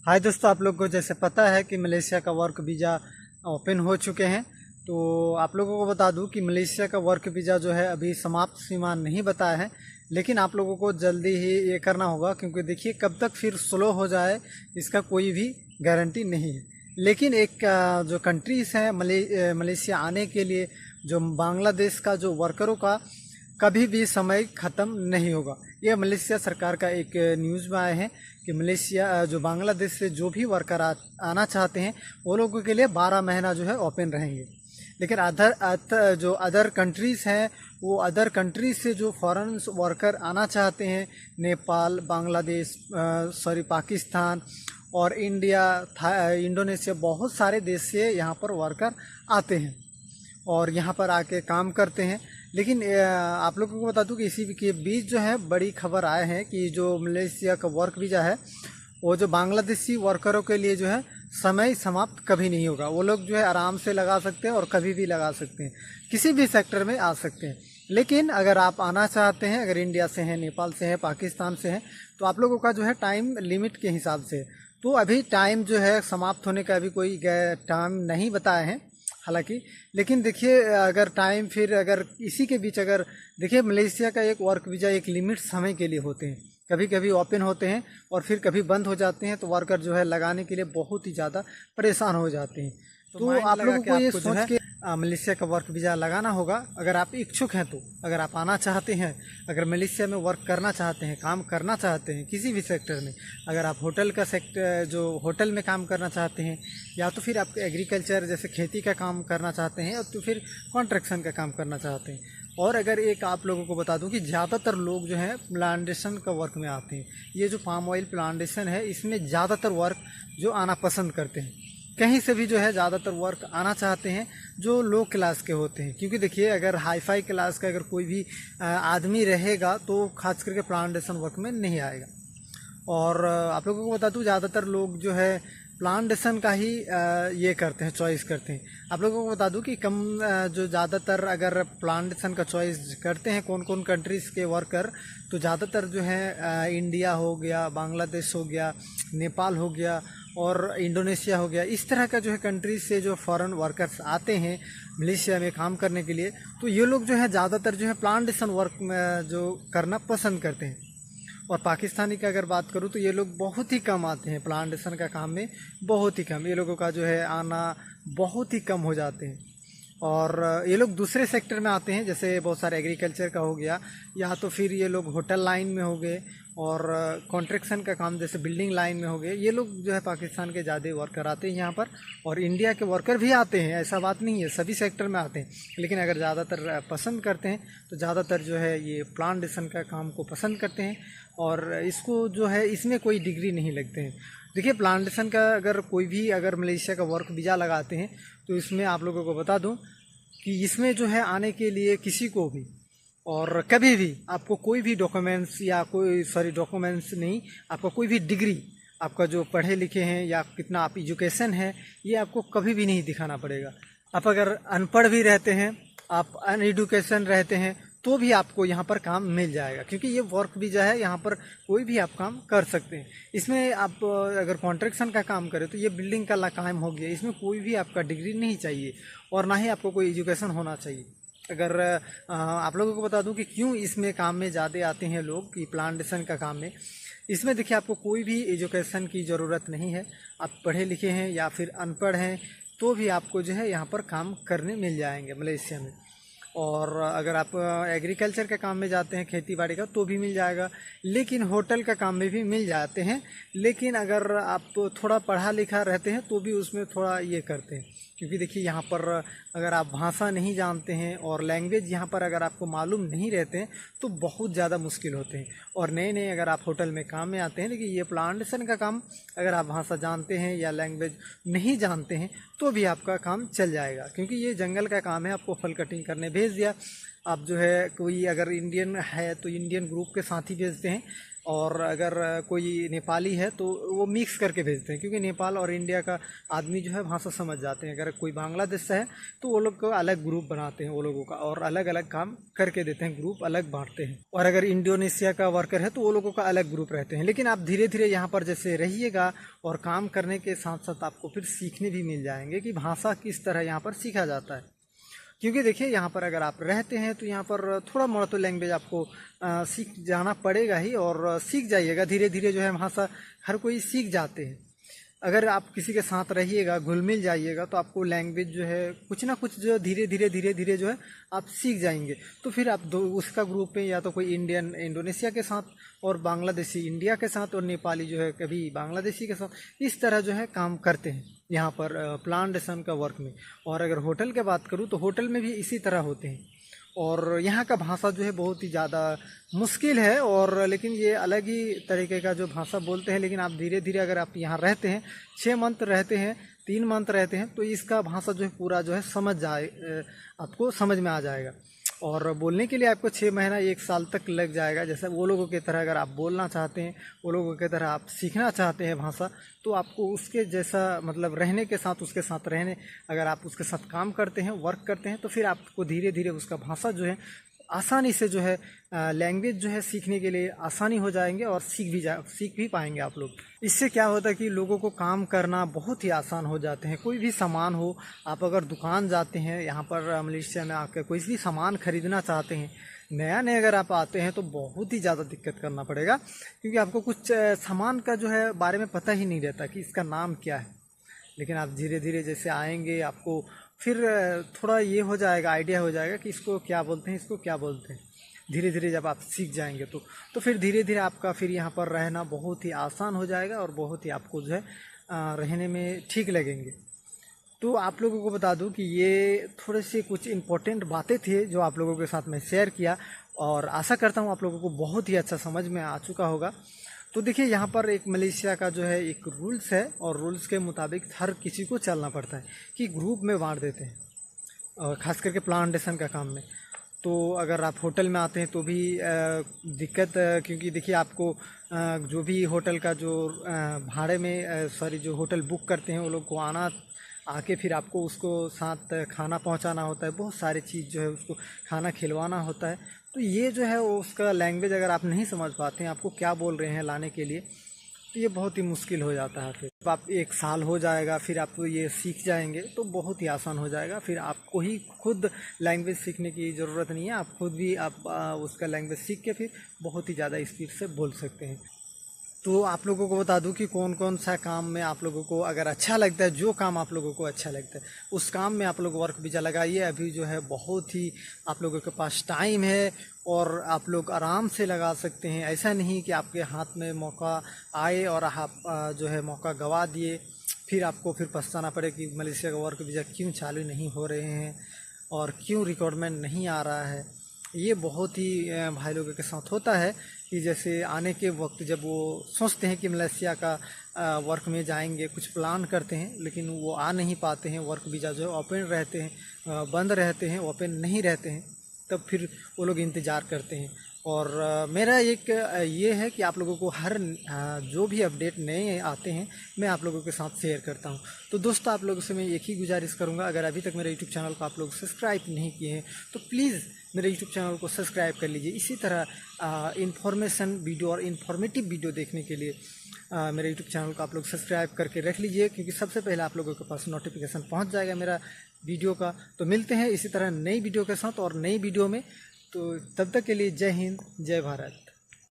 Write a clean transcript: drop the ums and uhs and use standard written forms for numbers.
हाय दोस्तों, आप लोग को जैसे पता है कि मलेशिया का वर्क वीज़ा ओपन हो चुके हैं। तो आप लोगों को बता दूं कि मलेशिया का वर्क वीज़ा जो है अभी समाप्त सीमा नहीं बताया है, लेकिन आप लोगों को जल्दी ही ये करना होगा, क्योंकि देखिए कब तक फिर स्लो हो जाए इसका कोई भी गारंटी नहीं है। लेकिन एक जो कंट्रीज़ हैं मलेशिया आने के लिए, जो बांग्लादेश का जो वर्करों का कभी भी समय ख़त्म नहीं होगा। ये मलेशिया सरकार का एक न्यूज़ में आए हैं कि मलेशिया जो बांग्लादेश से जो भी वर्कर आना चाहते हैं वो लोगों के लिए 12 महीना जो है ओपन रहेंगे। लेकिन जो अदर कंट्रीज़ हैं, वो अदर कंट्रीज से जो फॉरेन वर्कर आना चाहते हैं, नेपाल, बांग्लादेश, पाकिस्तान और इंडिया, इंडोनेशिया, बहुत सारे देश से यहाँ पर वर्कर आते हैं और यहाँ पर आके काम करते हैं। लेकिन आप लोगों को बता दूं कि इसी के बीच जो है बड़ी खबर आए हैं कि जो मलेशिया का वर्क वीज़ा है वो जो बांग्लादेशी वर्करों के लिए जो है समय समाप्त कभी नहीं होगा। वो लोग जो है आराम से लगा सकते हैं और कभी भी लगा सकते हैं, किसी भी सेक्टर में आ सकते हैं। लेकिन अगर आप आना चाहते हैं, अगर इंडिया से हैं, नेपाल से हैं, पाकिस्तान से हैं, तो आप लोगों का जो है टाइम लिमिट के हिसाब से, तो अभी टाइम जो है समाप्त होने का अभी कोई टाइम नहीं बताया है हालांकि। लेकिन देखिए, अगर टाइम फिर अगर इसी के बीच अगर देखिए, मलेशिया का एक वर्क वीज़ा एक लिमिट समय के लिए होते हैं, कभी कभी ओपन होते हैं और फिर कभी बंद हो जाते हैं, तो वर्कर जो है लगाने के लिए बहुत ही ज़्यादा परेशान हो जाते हैं। तो आप लोगों को ये सोच के मलेशिया का वर्क वीज़ा लगाना होगा। अगर आप इच्छुक हैं, तो अगर आप आना चाहते हैं, अगर मलेशिया में वर्क करना चाहते हैं, काम करना चाहते हैं किसी भी सेक्टर में, अगर आप होटल का सेक्टर जो होटल में काम करना चाहते हैं, या तो फिर आप एग्रीकल्चर जैसे खेती का काम करना चाहते हैं, या तो फिर कॉन्ट्रैक्शन का काम करना चाहते हैं। और अगर एक आप लोगों को बता दूं कि ज़्यादातर लोग जो हैं प्लांटेशन का वर्क में आते हैं। ये जो पाम ऑयल प्लांटेशन है, इसमें ज़्यादातर वर्क जो आना पसंद करते हैं, कहीं से भी जो है ज़्यादातर वर्क आना चाहते हैं जो लो क्लास के होते हैं। क्योंकि देखिए, अगर हाई फाई क्लास का अगर कोई भी आदमी रहेगा तो खास करके प्लांटेशन वर्क में नहीं आएगा। और आप लोगों को बता दूं, ज़्यादातर लोग जो है प्लांटेशन का ही ये करते हैं, चॉइस करते हैं। आप लोगों को बता दूं कि जो ज़्यादातर अगर प्लांटेशन का चॉइस करते हैं कौन कौन कंट्रीज़ के वर्कर, तो ज़्यादातर जो है इंडिया हो गया, बांग्लादेश हो गया, नेपाल हो गया और इंडोनेशिया हो गया। इस तरह का जो है कंट्रीज से जो फॉरेन वर्कर्स आते हैं मलेशिया में काम करने के लिए, तो ये लोग जो है ज़्यादातर जो है प्लांटेशन वर्क में जो करना पसंद करते हैं। और पाकिस्तानी की अगर बात करूँ तो ये लोग बहुत ही कम आते हैं प्लांटेशन का काम में, बहुत ही कम। ये लोगों का जो है आना बहुत ही कम हो जाते हैं। और ये लोग दूसरे सेक्टर में आते हैं, जैसे बहुत सारे एग्रीकल्चर का हो गया, या तो फिर ये लोग होटल लाइन में हो गए, और कॉन्ट्रैक्शन का काम जैसे बिल्डिंग लाइन में हो गए। ये लोग जो है पाकिस्तान के ज़्यादा वर्कर आते हैं यहाँ पर। और इंडिया के वर्कर भी आते हैं, ऐसा बात नहीं है, सभी सेक्टर में आते हैं। लेकिन अगर ज़्यादातर पसंद करते हैं तो ज़्यादातर जो है ये प्लांटेशन का काम को पसंद करते हैं। और इसको जो है इसमें कोई डिग्री नहीं लगते हैं। देखिए, प्लांटेशन का अगर कोई भी अगर मलेशिया का वर्क वीज़ा लगाते हैं, तो इसमें आप लोगों को बता दूं कि इसमें जो है आने के लिए किसी को भी और कभी भी आपको कोई भी डॉक्यूमेंट्स या डॉक्यूमेंट्स नहीं, आपका कोई भी डिग्री, आपका जो पढ़े लिखे हैं या कितना आप एजुकेशन है, ये आपको कभी भी नहीं दिखाना पड़ेगा। आप अगर अनपढ़ भी रहते हैं, आप अनएडुकेशन रहते हैं, तो भी आपको यहाँ पर काम मिल जाएगा, क्योंकि ये वर्क वीज़ा है, यहाँ पर कोई भी आप काम कर सकते हैं। इसमें आप अगर कॉन्ट्रैक्शन का काम करें तो ये बिल्डिंग का काम हो गया, इसमें कोई भी आपका डिग्री नहीं चाहिए और ना ही आपको कोई एजुकेशन होना चाहिए। अगर आप लोगों को बता दूं कि क्यों इसमें काम में ज़्यादा आते हैं लोग, कि प्लांटेशन का काम में, इसमें देखिए आपको कोई भी एजुकेशन की ज़रूरत नहीं है। आप पढ़े लिखे हैं या फिर अनपढ़ हैं, तो भी आपको जो है यहाँ पर काम करने मिल जाएंगे मलेशिया में। और अगर आप एग्रीकल्चर के काम में जाते हैं, खेती बाड़ी का, तो भी मिल जाएगा। लेकिन होटल का काम में भी मिल जाते हैं। लेकिन अगर आप थोड़ा पढ़ा लिखा रहते हैं तो भी उसमें थोड़ा ये करते हैं, क्योंकि देखिए यहाँ पर अगर आप भाषा नहीं जानते हैं और लैंग्वेज यहाँ पर अगर आपको मालूम नहीं रहते हैं तो बहुत ज़्यादा मुश्किल होते हैं। और नए नए अगर आप होटल में काम में आते हैं, लेकिन ये प्लांटेशन का काम अगर आप भाषा जानते हैं या लैंग्वेज नहीं जानते हैं तो भी आपका काम चल जाएगा, क्योंकि ये जंगल का काम है। आपको फल कटिंग करने भेज दिया, आप जो है कोई अगर इंडियन है तो इंडियन ग्रुप के साथ ही भेजते हैं, और अगर कोई नेपाली है तो वो मिक्स करके भेजते हैं, क्योंकि नेपाल और इंडिया का आदमी जो है भाषा समझ जाते हैं। अगर कोई बांग्लादेश से है तो वो लोग को अलग ग्रुप बनाते हैं वो लोगों का, और अलग अलग काम करके देते हैं, ग्रुप अलग बांटते हैं। और अगर इंडोनेशिया का वर्कर है तो वो लोगों का अलग ग्रुप रहते हैं। लेकिन आप धीरे धीरे यहाँ पर जैसे रहिएगा और काम करने के साथ साथ आपको फिर सीखने भी मिल जाएंगे कि भाषा किस तरह यहाँ पर सीखा जाता है। क्योंकि देखिए यहाँ पर अगर आप रहते हैं तो यहाँ पर थोड़ा मोड़ा तो लैंग्वेज आपको सीख जाना पड़ेगा ही, और सीख जाइएगा धीरे धीरे जो है भाषा हर कोई सीख जाते हैं। अगर आप किसी के साथ रहिएगा, घुल मिल जाइएगा, तो आपको लैंग्वेज जो है कुछ ना कुछ जो धीरे धीरे जो है आप सीख जाएंगे। तो फिर आप दो उसका ग्रुप में या तो कोई इंडियन इंडोनेशिया के साथ, और बांग्लादेशी इंडिया के साथ, और नेपाली जो है कभी बांग्लादेशी के साथ, इस तरह जो है काम करते हैं यहाँ पर प्लांटेशन का वर्क में। और अगर होटल की बात करूँ तो होटल में भी इसी तरह होते हैं। और यहाँ का भाषा जो है बहुत ही ज़्यादा मुश्किल है, और लेकिन ये अलग ही तरीके का जो भाषा बोलते हैं। लेकिन आप धीरे धीरे अगर आप यहाँ रहते हैं, 6 मंथ रहते हैं, 3 मंथ रहते हैं, तो इसका भाषा जो है पूरा जो है आपको समझ में आ जाएगा। और बोलने के लिए आपको 6 महीना 1 साल तक लग जाएगा। जैसे वो लोगों की तरह अगर आप बोलना चाहते हैं, वो लोगों की तरह आप सीखना चाहते हैं भाषा, तो आपको उसके जैसा मतलब रहने के साथ, उसके साथ रहने, अगर आप उसके साथ काम करते हैं, वर्क करते हैं, तो फिर आपको धीरे धीरे उसका भाषा जो है आसानी से जो है लैंग्वेज जो है सीखने के लिए आसानी हो जाएंगे, और सीख भी पाएंगे आप लोग। इससे क्या होता है कि लोगों को काम करना बहुत ही आसान हो जाते हैं। कोई भी सामान हो, आप अगर दुकान जाते हैं यहाँ पर मलेशिया में आकर कोई भी सामान खरीदना चाहते हैं, नया अगर आप आते हैं तो बहुत ही ज़्यादा दिक्कत करना पड़ेगा, क्योंकि आपको कुछ सामान का जो है बारे में पता ही नहीं रहता कि इसका नाम क्या है। लेकिन आप धीरे धीरे जैसे आएंगे, आपको फिर थोड़ा ये हो जाएगा, आइडिया हो जाएगा कि इसको क्या बोलते हैं, इसको क्या बोलते हैं। धीरे धीरे जब आप सीख जाएंगे तो फिर धीरे धीरे आपका फिर यहाँ पर रहना बहुत ही आसान हो जाएगा, और बहुत ही आपको जो है रहने में ठीक लगेंगे। तो आप लोगों को बता दूं कि ये थोड़े से कुछ इम्पोर्टेंट बातें थी जो आप लोगों के साथ मैं शेयर किया, और आशा करता हूँ आप लोगों को बहुत ही अच्छा समझ में आ चुका होगा। तो देखिए यहाँ पर एक मलेशिया का जो है एक रूल्स है, और रूल्स के मुताबिक हर किसी को चलना पड़ता है कि ग्रुप में बांट देते हैं, और ख़ास करके प्लांटेशन का काम में। तो अगर आप होटल में आते हैं तो भी दिक्कत, क्योंकि देखिए आपको जो भी होटल का जो भाड़े में जो होटल बुक करते हैं, वो लोग को आके फिर आपको उसको साथ खाना पहुंचाना होता है, बहुत सारी चीज़ जो है उसको खाना खिलवाना होता है। तो ये जो है वो उसका लैंग्वेज अगर आप नहीं समझ पाते हैं, आपको क्या बोल रहे हैं लाने के लिए, तो ये बहुत ही मुश्किल हो जाता है। फिर जब आप 1 साल हो जाएगा, फिर आप ये सीख जाएंगे तो बहुत ही आसान हो जाएगा। फिर आपको ही खुद लैंग्वेज सीखने की ज़रूरत नहीं है, आप खुद भी उसका लैंग्वेज सीख के फिर बहुत ही ज़्यादा स्पीड से बोल सकते हैं। तो आप लोगों को बता दूं कि कौन कौन सा काम में आप लोगों को अगर अच्छा लगता है, जो काम आप लोगों को अच्छा लगता है उस काम में आप लोग वर्क वीज़ा लगाइए। अभी जो है बहुत ही आप लोगों के पास टाइम है, और आप लोग आराम से लगा सकते हैं। ऐसा नहीं कि आपके हाथ में मौका आए और आप जो है मौका गंवा दिए, फिर आपको फिर पछताना पड़े कि मलेशिया का वर्क वीज़ा क्यों चालू नहीं हो रहे हैं और क्यों रिक्वायरमेंट नहीं आ रहा है। ये बहुत ही भाई लोगों के साथ होता है कि जैसे आने के वक्त जब वो सोचते हैं कि मलेशिया का वर्क में जाएंगे, कुछ प्लान करते हैं, लेकिन वो आ नहीं पाते हैं। वर्क वीज़ा जो है ओपन रहते हैं, बंद रहते हैं, ओपन नहीं रहते हैं, तब फिर वो लोग इंतज़ार करते हैं। और मेरा एक ये है कि आप लोगों को हर जो भी अपडेट नए आते हैं मैं आप लोगों के साथ शेयर करता हूं। तो दोस्तों आप लोगों से मैं एक ही गुजारिश करूंगा, अगर अभी तक मेरे यूट्यूब चैनल को आप लोग सब्सक्राइब नहीं किए हैं तो प्लीज़ मेरे यूट्यूब चैनल को सब्सक्राइब कर लीजिए। इसी तरह इन्फॉर्मेशन वीडियो और इन्फॉर्मेटिव वीडियो देखने के लिए मेरे यूट्यूब चैनल को आप लोग सब्सक्राइब करके रख लीजिए, क्योंकि सबसे पहले आप लोगों के पास नोटिफिकेशन पहुँच जाएगा मेरा वीडियो का। तो मिलते हैं इसी तरह नई वीडियो के साथ और नई वीडियो में। तो तब तक के लिए जय हिंद, जय भारत।